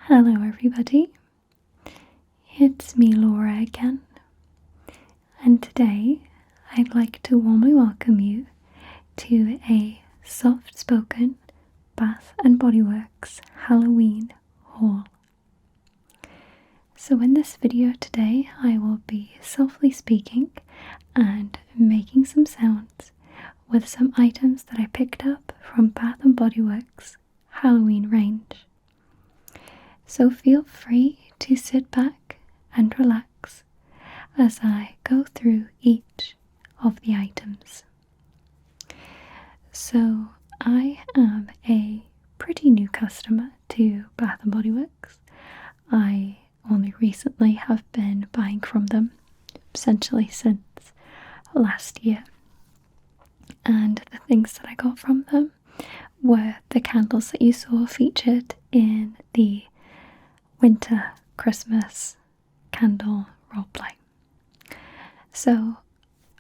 Hello everybody, it's me Laura again, and today I'd like to warmly welcome you to a soft-spoken Bath & Body Works Halloween haul. So in this video today I will be softly speaking and making some sounds with some items that I picked up from Bath & Body Works Halloween range. So feel free to sit back and relax as I go through each of the items. So I am a pretty new customer to Bath & Body Works. I only recently have been buying from them, essentially since last year. And the things that I got from them were the candles that you saw featured in the winter Christmas candle roleplay. So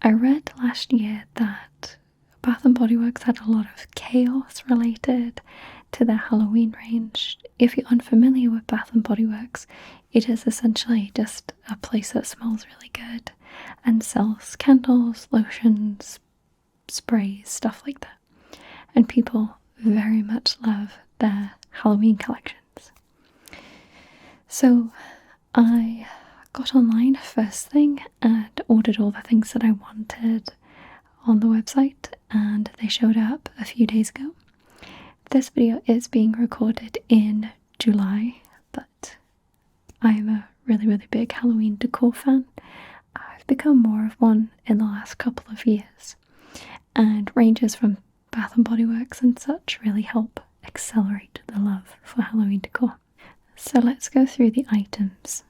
I read last year that Bath & Body Works had a lot of chaos related to their Halloween range. If you're unfamiliar with Bath & Body Works, it is essentially just a place that smells really good and sells candles, lotions, sprays, stuff like that. And people very much love their Halloween collections. So I got online first thing and ordered all the things that I wanted on the website, and they showed up a few days ago. This video is being recorded in July, but I'm a really big Halloween decor fan. I've become more of one in the last couple of years, and ranges from Bath & Body Works and such really help accelerate the love for Halloween decor. So let's go through the items.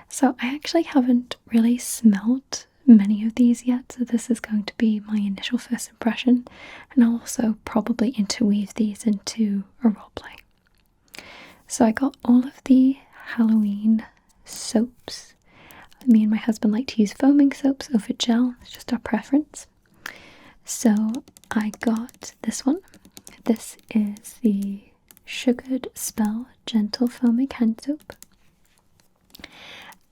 So I actually haven't really smelled many of these yet, so this is going to be my initial first impression, and I'll also probably interweave these into a roleplay. So I got all of the Halloween soaps. Me and my husband like to use foaming soaps over gel, it's just our preference. So I got this one. This is the Sugared Spell Gentle Foaming Hand Soap.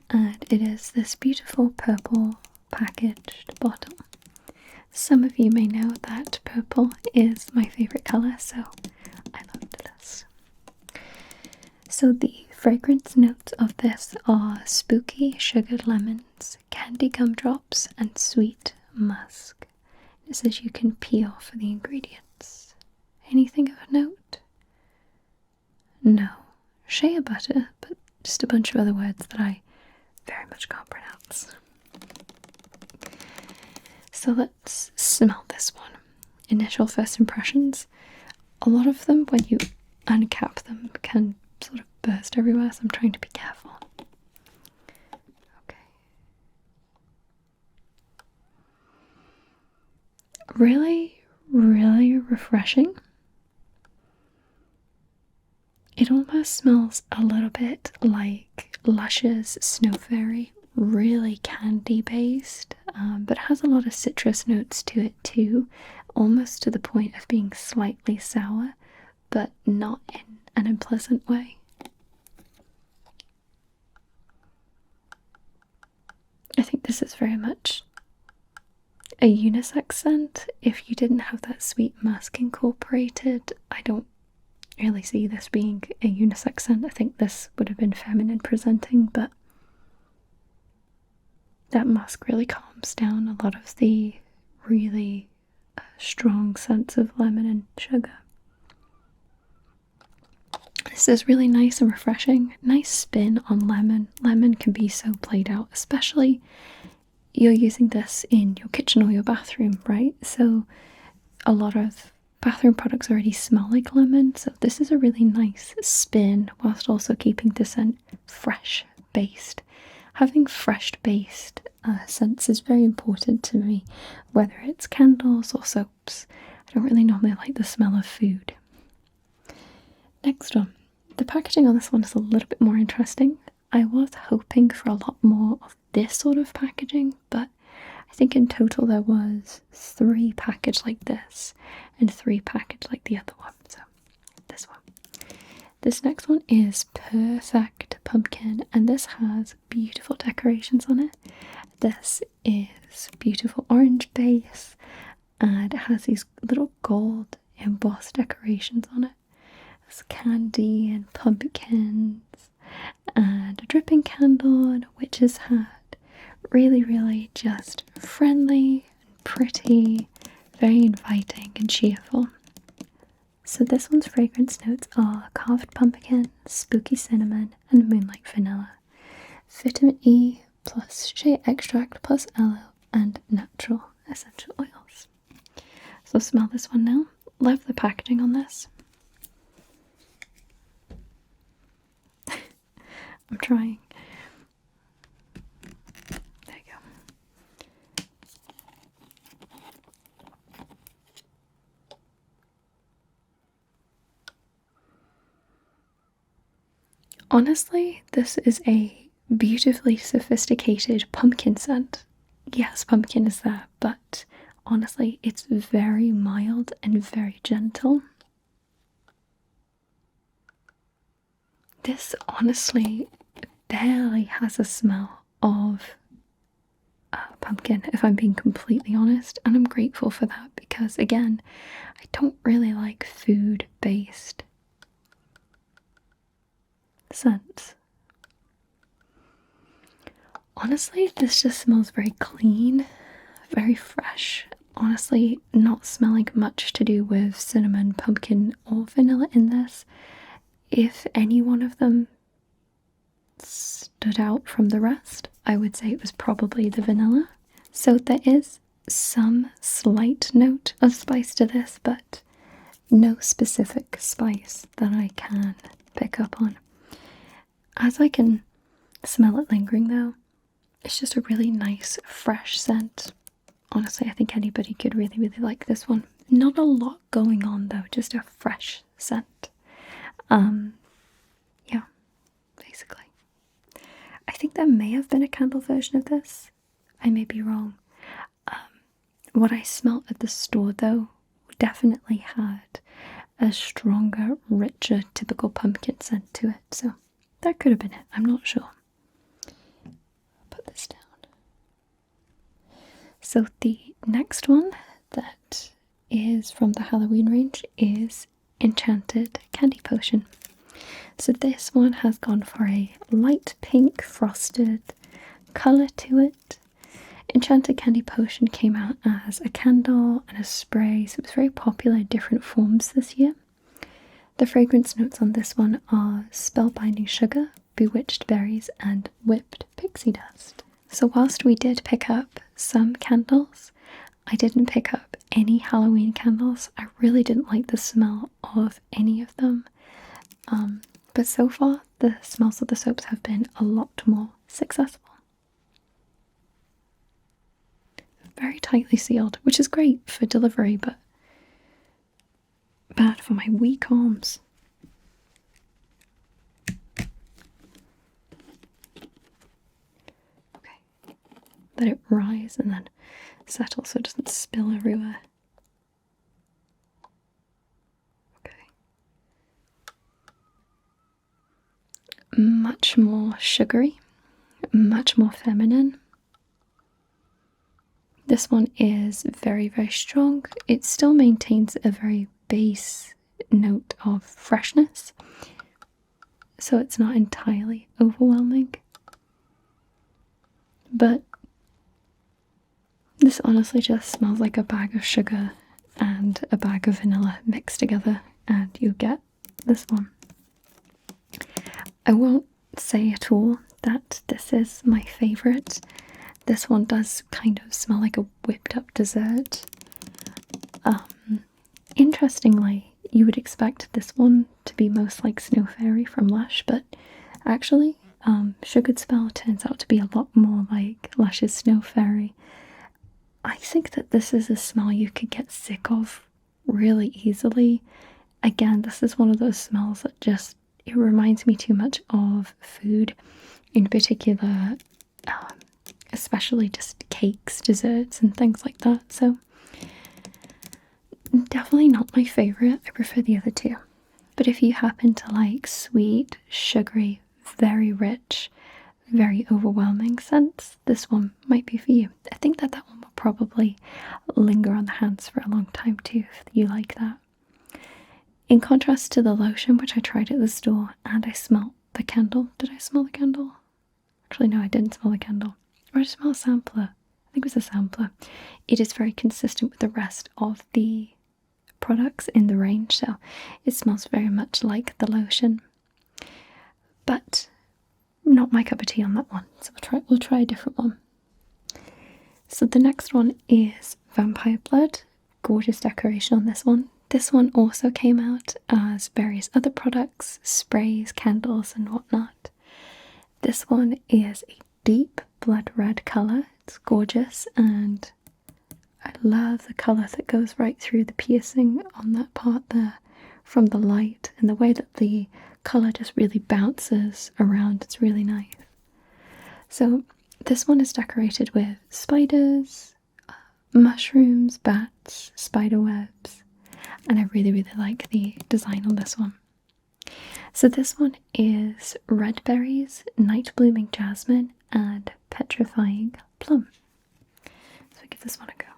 And it is this beautiful purple packaged bottle. Some of you may know that purple is my favourite colour, so I loved this. So the fragrance notes of this are spooky sugared lemons, candy gumdrops, and sweet musk. It says you can peel for the ingredients. Anything of note? No. Shea butter, but just a bunch of other words that I very much can't pronounce. So let's smell this one. Initial first impressions. A lot of them, when you uncap them, can sort of burst everywhere, so I'm trying to be careful. Okay. Really refreshing. It almost smells a little bit like Lush's Snow Fairy, really candy based, but has a lot of citrus notes to it too, almost to the point of being slightly sour, but not in an unpleasant way. I think this is very much a unisex scent. If you didn't have that sweet musk incorporated, I don't really see this being a unisex scent. I think this would have been feminine presenting, but that musk really calms down a lot of the really strong scents of lemon and sugar. This is really nice and refreshing. Nice spin on lemon. Lemon can be so played out, especially you're using this in your kitchen or your bathroom, right? So a lot of bathroom products already smell like lemon, so this is a really nice spin whilst also keeping the scent fresh based. Having fresh based scents is very important to me, whether it's candles or soaps. I don't really normally like the smell of food. Next one. The packaging on this one is a little bit more interesting. I was hoping for a lot more of this sort of packaging, but I think in total there was 3 packaged like this and 3 packaged like the other one. So this one. This next one is Perfect Pumpkin, and this has beautiful decorations on it. This is beautiful orange base, and it has these little gold embossed decorations on it. There's candy and pumpkins and a dripping candle and a witch's hat. Really, really just friendly and pretty, very inviting and cheerful. So this one's fragrance notes are carved pumpkin, spooky cinnamon, and moonlight vanilla. Vitamin E plus shea extract plus aloe and natural essential oils. So smell this one now. Love the packaging on this. I'm trying. There you go. Honestly, this is a beautifully sophisticated pumpkin scent. Yes, pumpkin is there, but honestly, it's very mild and very gentle. This honestly barely has a smell of pumpkin, if I'm being completely honest, and I'm grateful for that because, again, I don't really like food-based scents. Honestly, this just smells very clean, very fresh. Honestly, not smelling much to do with cinnamon, pumpkin, or vanilla in this. If any one of them stood out from the rest, I would say it was probably the vanilla. So there is some slight note of spice to this, but no specific spice that I can pick up on. As I can smell it lingering though, it's just a really nice fresh scent. Honestly, I think anybody could really, really like this one. Not a lot going on though, just a fresh scent. Yeah, basically. I think there may have been a candle version of this. I may be wrong. What I smelt at the store though definitely had a stronger, richer, typical pumpkin scent to it. So that could have been it. I'm not sure. Put this down. So the next one that is from the Halloween range is Enchanted Candy Potion. So this one has gone for a light pink frosted colour to it. Enchanted Candy Potion came out as a candle and a spray, so it was very popular in different forms this year. The fragrance notes on this one are spellbinding sugar, bewitched berries, and whipped pixie dust. So whilst we did pick up some candles, I didn't pick up any Halloween candles. I really didn't like the smell of any of them. But so far, the smells of the soaps have been a lot more successful. Very tightly sealed, which is great for delivery, but bad for my weak arms. Okay, let it rise and then settle so it doesn't spill everywhere. Okay. Much more sugary, much more feminine. This one is very, very strong. It still maintains a very base note of freshness, so it's not entirely overwhelming. But this honestly just smells like a bag of sugar and a bag of vanilla mixed together, and you get this one. I won't say at all that this is my favourite. This one does kind of smell like a whipped up dessert. Interestingly, you would expect this one to be most like Snow Fairy from Lush, but actually, Sugared Spell turns out to be a lot more like Lush's Snow Fairy. I think that this is a smell you could get sick of really easily. Again, this is one of those smells that just, it reminds me too much of food, in particular, especially just cakes, desserts, and things like that. So, definitely not my favourite. I prefer the other two. But if you happen to like sweet, sugary, very rich, very overwhelming scents, this one might be for you. I think that one will probably linger on the hands for a long time too, if you like that. In contrast to the lotion, which I tried at the store, and I smelled the candle. Did I smell the candle? Actually, no, I didn't smell the candle. Or did I smell a sampler? I think it was a sampler. It is very consistent with the rest of the products in the range, so it smells very much like the lotion. But not my cup of tea on that one, so we'll try a different one. So the next one is Vampire Blood. Gorgeous decoration on this one. This one also came out as various other products, sprays, candles and whatnot. This one is a deep blood red colour. It's gorgeous, and I love the colour that goes right through the piercing on that part there from the light, and the way that the colour just really bounces around. It's really nice. So this one is decorated with spiders, mushrooms, bats, spider webs, and I really, really like the design on this one. So this one is red berries, night blooming jasmine, and petrifying plum. So give this one a go.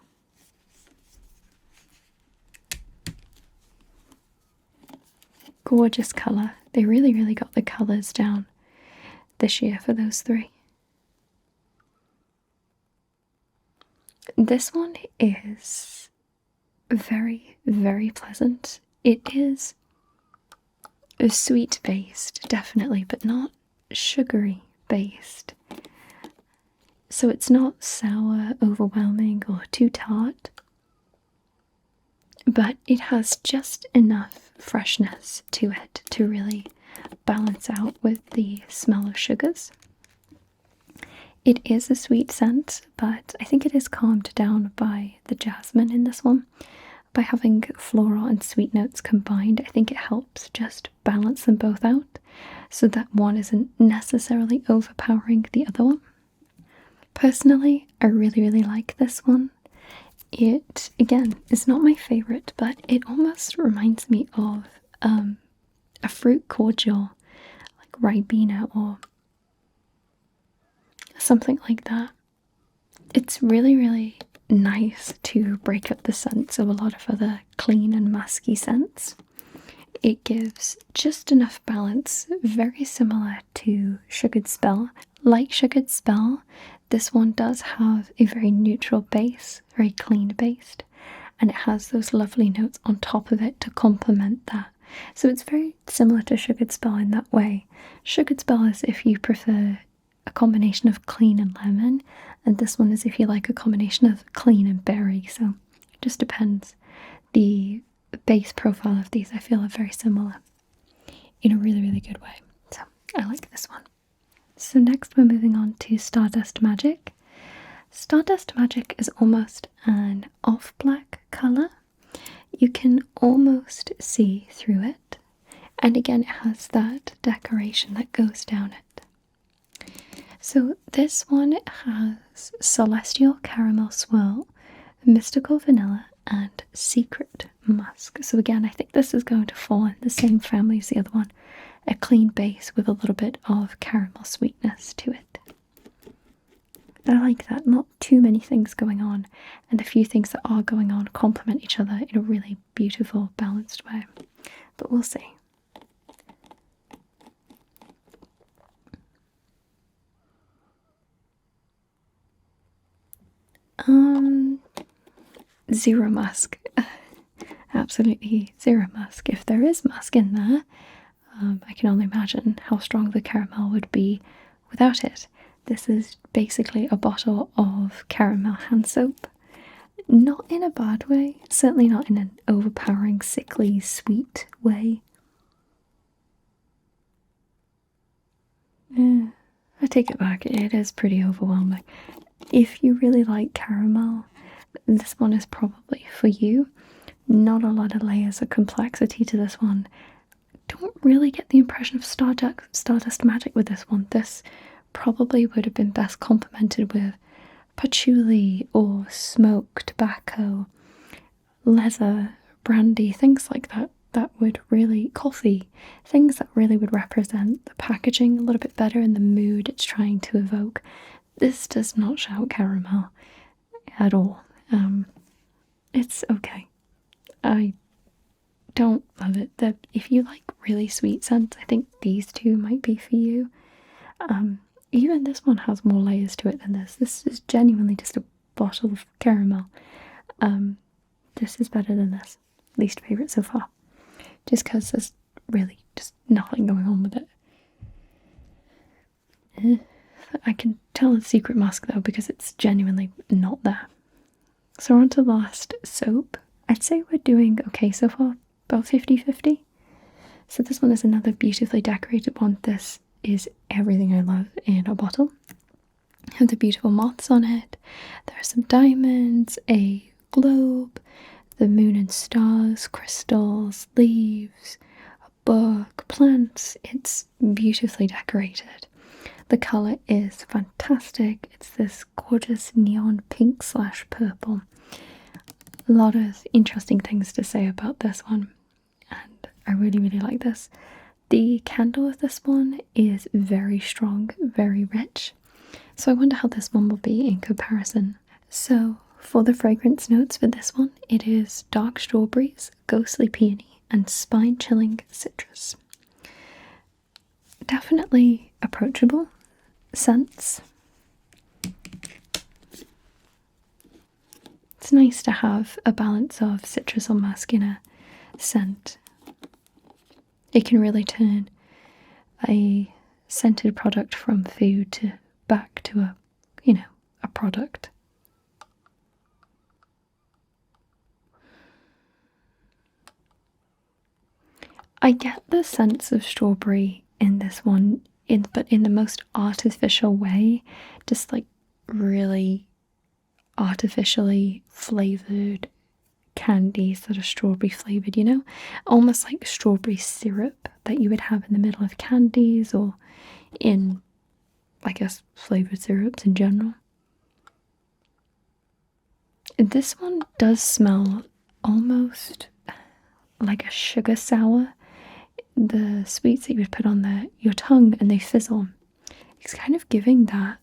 Gorgeous colour. They really, really got the colours down this year for those three. This one is very, very pleasant. It is a sweet based, definitely, but not sugary based. So it's not sour, overwhelming, or too tart, but it has just enough freshness to it to really balance out with the smell of sugars. It is a sweet scent, but I think it is calmed down by the jasmine in this one. By having floral and sweet notes combined, I think it helps just balance them both out so that one isn't necessarily overpowering the other one. Personally, I really, really like this one. It, again, is not my favourite, but it almost reminds me of a fruit cordial, like Ribena or something like that. It's really, really nice to break up the scents of a lot of other clean and musky scents. It gives just enough balance, very similar to Sugared Spell. Like Sugared Spell, this one does have a very neutral base, very clean based, and it has those lovely notes on top of it to complement that. So it's very similar to Sugared Spell in that way. Sugared Spell is if you prefer a combination of clean and lemon, and this one is if you like a combination of clean and berry, so it just depends. The base profile of these I feel are very similar in a really, really good way, so I like this one. So next we're moving on to Stardust Magic. Stardust Magic is almost an off black colour. You can almost see through it, and again it has that decoration that goes down it. So this one has Celestial Caramel Swirl, Mystical Vanilla, and Secret Musk. So again, I think this is going to fall in the same family as the other one. A clean base with a little bit of caramel sweetness to it. I like that. Not too many things going on, and the few things that are going on complement each other in a really beautiful, balanced way. But we'll see. Zero musk. Absolutely zero musk. If there is musk in there, I can only imagine how strong the caramel would be without it. This is basically a bottle of caramel hand soap. Not in a bad way, certainly not in an overpowering, sickly, sweet way. Yeah, I take it back, it is pretty overwhelming. If you really like caramel, this one is probably for you. Not a lot of layers of complexity to this one. Don't really get the impression of Stardust Magic with this one. This probably would have been best complemented with patchouli or smoked tobacco, leather, brandy, things like that. that would really, coffee, things that really would represent the packaging a little bit better and the mood it's trying to evoke. This does not shout caramel at all. It's okay. I don't love it. If you like really sweet scents, I think these two might be for you. Even this one has more layers to it than this. This is genuinely just a bottle of caramel. This is better than this. Least favourite so far. Just because there's really just nothing going on with it. I can tell it's secret musk though because it's genuinely not there. So on to the last soap. I'd say we're doing okay so far, about 50-50. So this one is another beautifully decorated one. This is everything I love in a bottle. Have the beautiful moths on it. There are some diamonds, a globe, the moon and stars, crystals, leaves, a book, plants. It's beautifully decorated. The colour is fantastic. It's this gorgeous neon pink / purple. A lot of interesting things to say about this one, and I really, really like this. The candle of this one is very strong, very rich. So I wonder how this one will be in comparison. So for the fragrance notes for this one, it is dark strawberries, ghostly peony, and spine-chilling citrus. Definitely approachable scents. It's nice to have a balance of citrus or musk in a scent. It can really turn a scented product from food to back to a product. I get the sense of strawberry in this one, but in the most artificial way, just like really artificially flavored candies that are strawberry flavored, almost like strawberry syrup that you would have in the middle of candies or in, I guess, flavored syrups in general. This one does smell almost like a sugar sour. The sweets that you would put on your tongue and they fizzle. It's kind of giving that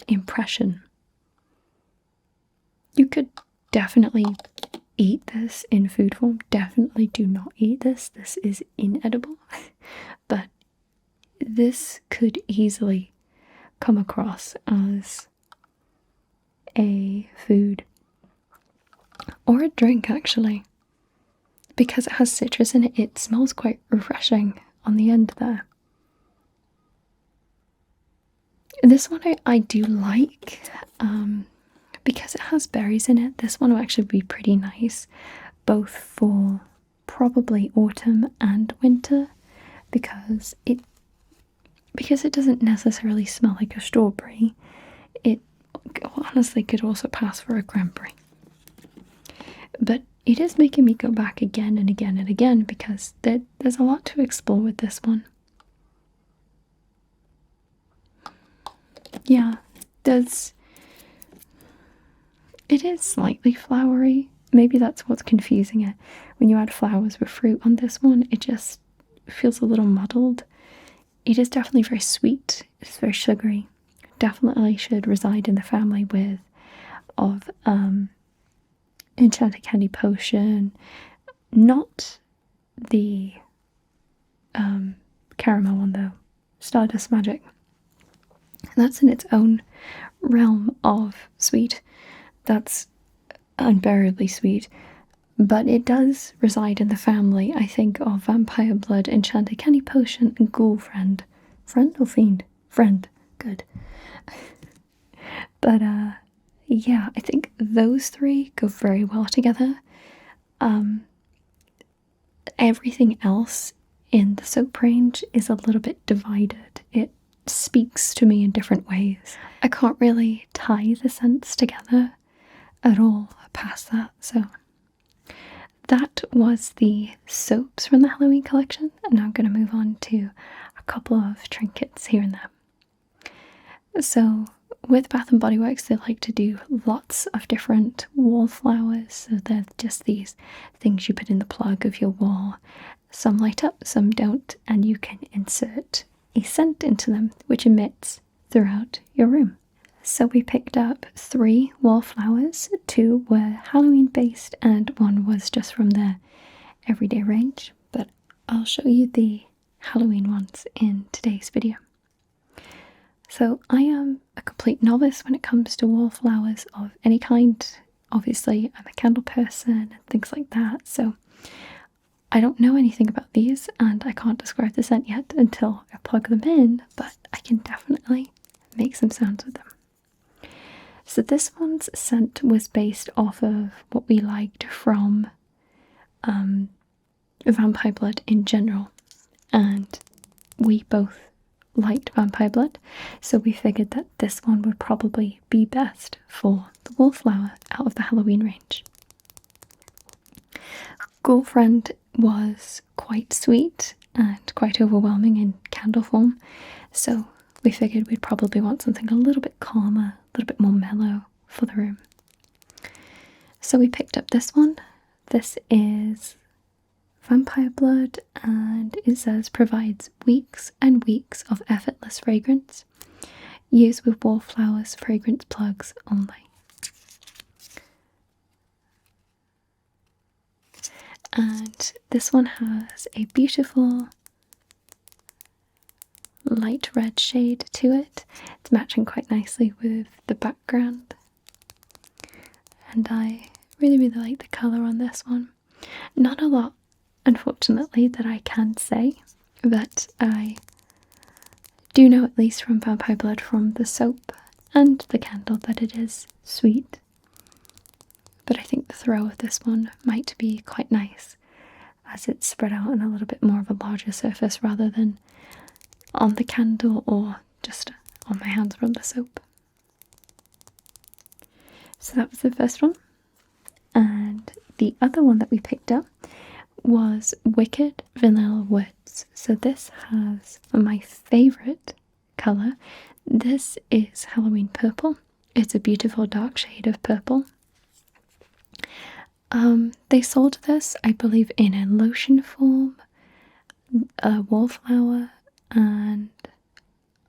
impression. You could definitely eat this in food form. Definitely do not eat this. This is inedible. But this could easily come across as a food or a drink, actually. Because it has citrus in it, it smells quite refreshing on the end there. This one I do like, because it has berries in it. This one will actually be pretty nice, both for probably autumn and winter, because it doesn't necessarily smell like a strawberry. It honestly could also pass for a cranberry. But it is making me go back again and again and again because there's a lot to explore with this one. Yeah, it is slightly flowery. Maybe that's what's confusing it. When you add flowers with fruit on this one, it just feels a little muddled. It is definitely very sweet. It's very sugary. Definitely should reside in the family of Enchanted Candy Potion, not the caramel one though, Stardust Magic. That's in its own realm of sweet. That's unbearably sweet, but it does reside in the family, I think, of Vampire Blood, Enchanted Candy Potion, and Ghoulfriend. Friend or fiend? Friend. Good. But yeah, I think those three go very well together. Everything else in the soap range is a little bit divided. It speaks to me in different ways. I can't really tie the scents together at all past that. So that was the soaps from the Halloween collection, and now I'm going to move on to a couple of trinkets here and there. So with Bath and Body Works, they like to do lots of different wallflowers. So they're just these things you put in the plug of your wall. Some light up, some don't, and you can insert a scent into them, which emits throughout your room. So we picked up 3 wallflowers. 2 were Halloween based, and 1 was just from their everyday range. But I'll show you the Halloween ones in today's video. So I am a complete novice when it comes to wallflowers of any kind. Obviously, I'm a candle person and things like that, so I don't know anything about these, and I can't describe the scent yet until I plug them in, but I can definitely make some sounds with them. So this one's scent was based off of what we liked from Vampire Blood in general, and we both liked Vampire Blood, so we figured that this one would probably be best for the wallflower out of the Halloween range. Ghoulfriend was quite sweet and quite overwhelming in candle form, so we figured we'd probably want something a little bit calmer, a little bit more mellow for the room. So we picked up this one. This is Vampire Blood, and it says provides weeks and weeks of effortless fragrance. Used with wallflowers fragrance plugs only. And this one has a beautiful light red shade to it. It's matching quite nicely with the background. And I really like the colour on this one. Not a lot, unfortunately, that I can say, but I do know, at least from Vampire Blood, from the soap and the candle, that it is sweet. But I think the throw of this one might be quite nice, as it's spread out on a little bit more of a larger surface rather than on the candle or just on my hands from the soap. So that was the first one. And the other one that we picked up was Wicked Vanilla Woods. So this has my favourite colour. This is Halloween Purple. It's a beautiful dark shade of purple. They sold this, I believe, in a lotion form, a wallflower, and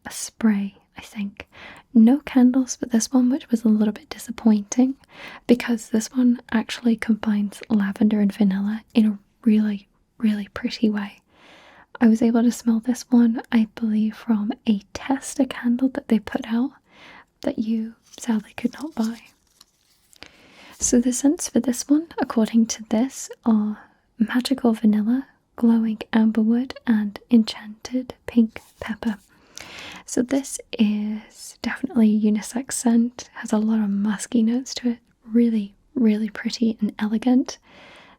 a spray, I think. No candles for this one, which was a little bit disappointing, because this one actually combines lavender and vanilla in a really pretty way. I was able to smell this one, I believe, from a tester candle that they put out that you sadly could not buy. So the scents for this one, according to this, are Magical Vanilla, Glowing Amberwood, and Enchanted Pink Pepper. So this is definitely a unisex scent, has a lot of musky notes to it, really pretty and elegant.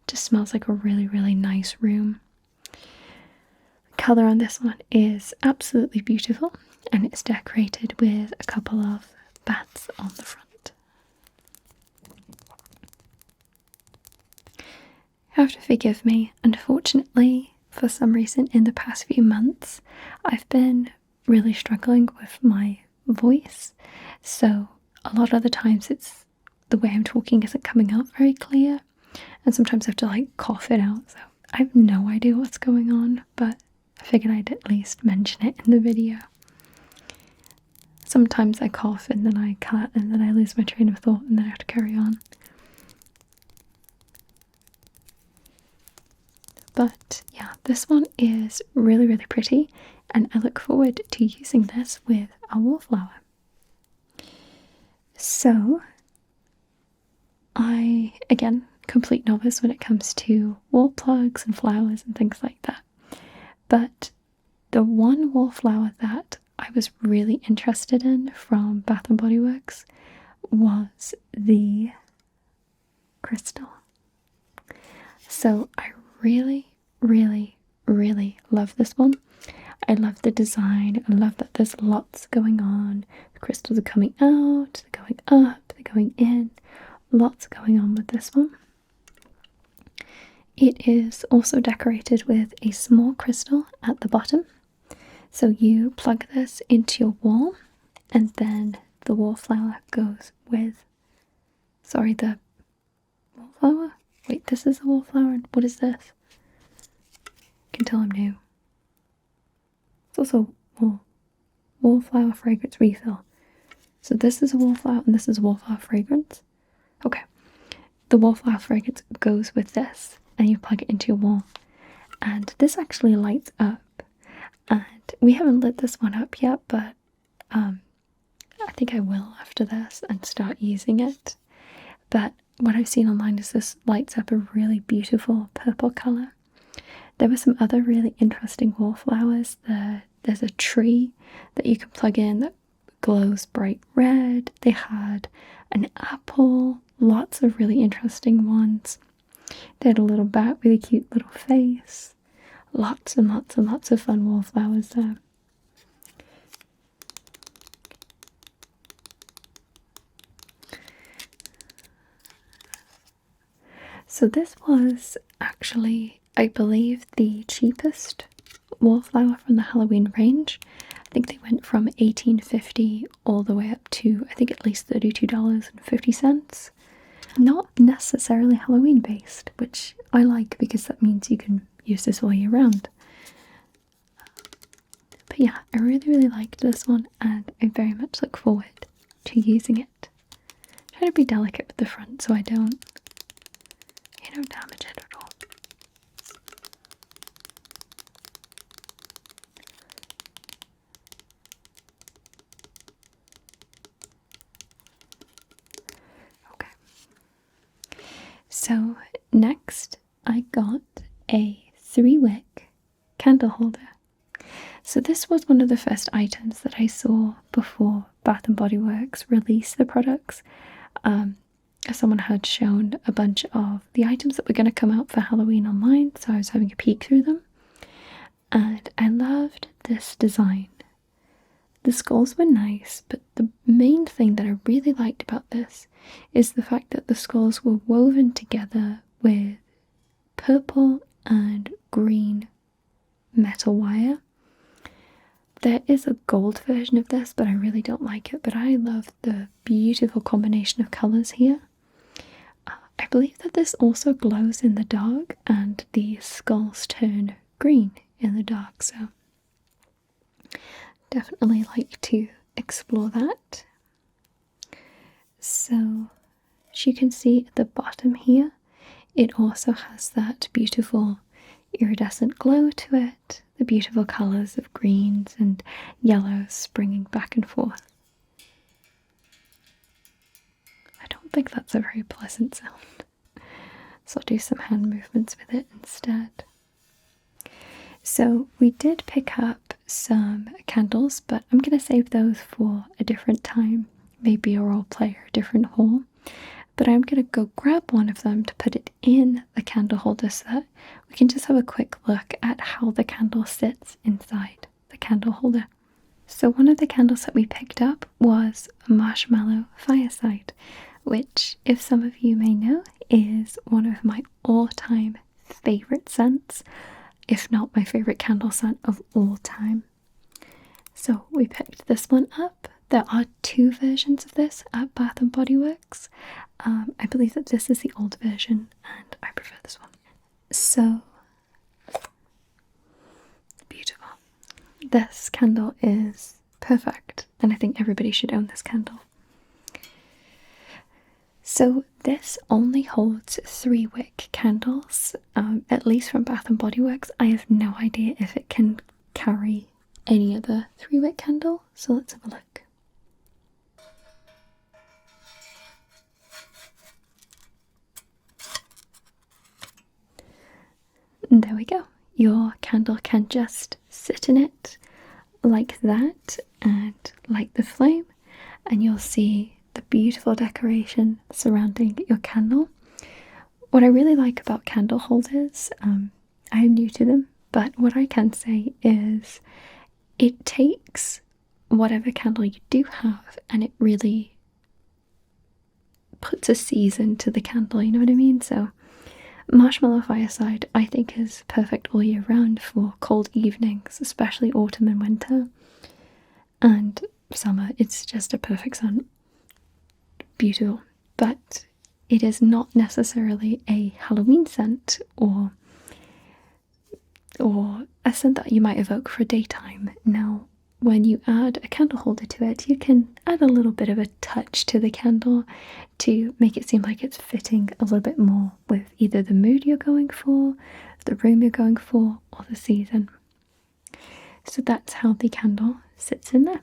Just smells like a really nice room. The colour on this one is absolutely beautiful, and it's decorated with a couple of bats on the front. You have to forgive me, unfortunately, for some reason in the past few months I've been really struggling with my voice, so a lot of the times it's the way I'm talking isn't coming out very clear, and sometimes I have to cough it out, so I have no idea what's going on, but I figured I'd at least mention it in the video. Sometimes I cough and then I cut and then I lose my train of thought and then I have to carry on. But yeah, this one is really pretty, and I look forward to using this with a wallflower. So, I, again, complete novice when it comes to wall plugs and flowers and things like that. But the one wallflower that I was really interested in from Bath and Body Works was the crystal. So I really love this one. I love the design. I love that there's lots going on. The crystals are coming out, they're going up, they're going in. Lots going on with this one. It is also decorated with a small crystal at the bottom. So you plug this into your wall, and then the wallflower goes with, sorry, the wallflower? Wait, this is a wallflower, and what is this? You can tell I'm new. It's also wallflower fragrance refill. So this is a wallflower and this is a wallflower fragrance. Okay. The wallflower fragrance goes with this and you plug it into your wall. And this actually lights up. And we haven't lit this one up yet, but I think I will after this and start using it. But what I've seen online is this lights up a really beautiful purple colour. There were some other really interesting wallflowers. There's a tree that you can plug in that glows bright red. They had an apple, lots of really interesting ones. They had a little bat with a cute little face. Lots and lots and lots of fun wallflowers there. So this was actually, I believe, the cheapest wallflower from the Halloween range. I think they went from $18.50 all the way up to, I think, at least $32.50. Not necessarily Halloween based, which I like because that means you can use this all year round. But yeah, I really liked this one and I very much look forward to using it. Try to be delicate with the front so I don't, damage it at all. Okay. So next I got a 3-wick candle holder. So this was one of the first items that I saw before Bath & Body Works released the products. Someone had shown a bunch of the items that were going to come out for Halloween online, so I was having a peek through them. And I loved this design. The skulls were nice, but the main thing that I really liked about this is the fact that the skulls were woven together with purple and green metal wire. There is a gold version of this, but I really don't like it, but I love the beautiful combination of colours here. I believe that this also glows in the dark and the skulls turn green in the dark, so definitely like to explore that. So as you can see at the bottom here, it also has that beautiful iridescent glow to it, the beautiful colours of greens and yellows springing back and forth. I don't think that's a very pleasant sound, so I'll do some hand movements with it instead. So we did pick up some candles, but I'm going to save those for a different time, maybe a role play or a different haul. But I'm going to go grab one of them to put it in the candle holder so that we can just have a quick look at how the candle sits inside the candle holder. So one of the candles that we picked up was Marshmallow Fireside, which, if some of you may know, is one of my all-time favourite scents, if not my favourite candle scent of all time. So we picked this one up. There are 2 versions of this at Bath & Body Works. I believe that this is the old version and I prefer this one. So beautiful. This candle is perfect and I think everybody should own this candle. So this only holds 3-wick candles, at least from Bath & Body Works. I have no idea if it can carry any other 3-wick candle, so let's have a look. And there we go. Your candle can just sit in it like that and light the flame, and you'll see the beautiful decoration surrounding your candle. What I really like about candle holders, I am new to them, but what I can say is it takes whatever candle you do have and it really puts a season to the candle, you know what I mean? So Marshmallow Fireside I think is perfect all year round for cold evenings, especially autumn and winter. And summer. It's just a perfect scent. Beautiful. But it is not necessarily a Halloween scent or a scent that you might evoke for daytime. Now, when you add a candle holder to it, you can add a little bit of a touch to the candle to make it seem like it's fitting a little bit more with either the mood you're going for, the room you're going for, or the season. So that's how the candle sits in there.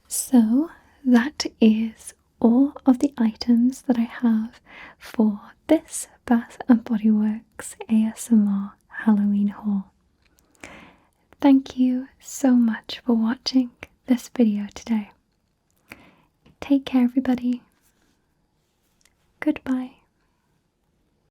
So that is all of the items that I have for this Bath & Body Works ASMR Halloween haul. Thank you so much for watching this video today. Take care, everybody. Goodbye.